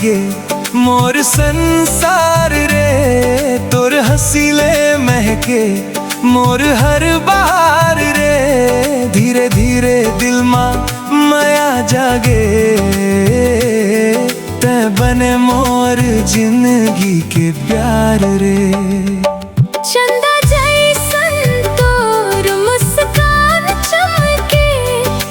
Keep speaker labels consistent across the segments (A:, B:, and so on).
A: लागे मोर संसार रे। तोर हसीले महके मोर हर बहार रे। धीरे धीरे दिल मां माया जागे, तै बने मोर जिंदगी के प्यार रे।
B: चंदा जैसन तोर मुस्कान चमके,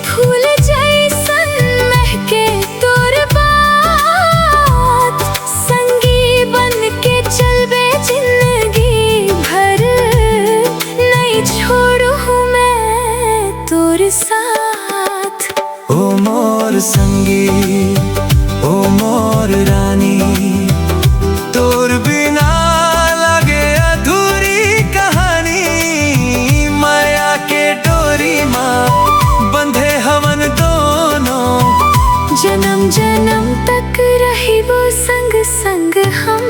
B: फूल जैसन महके तोर बात। संगी बन के चलबे जिंदगी भर, नहीं छोड़ू मैं तोर साथ।
A: ओ मोर संगी, ओ मोर रानी, तोर बिना लगे अधूरी कहानी। माया के डोरी मां बंधे हमन दोनों,
B: जन्म जन्म तक रही वो संग संग हम।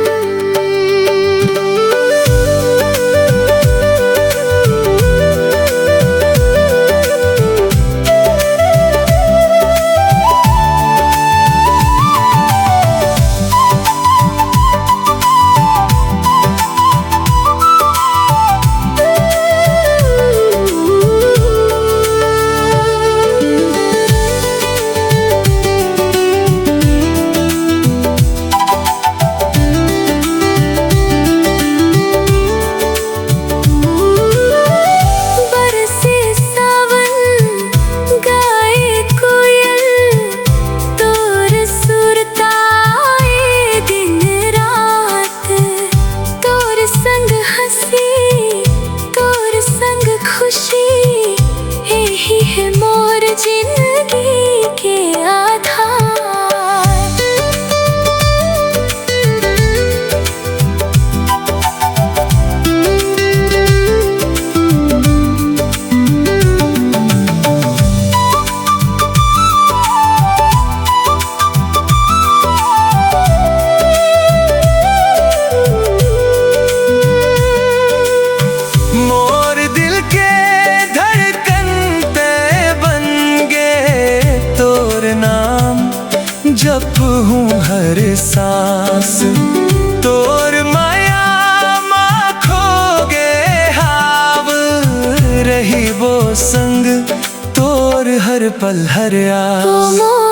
A: जपूं हर सांस तोर माया मां खोगे हाव। रही वो संग तोर हर पल हर आस।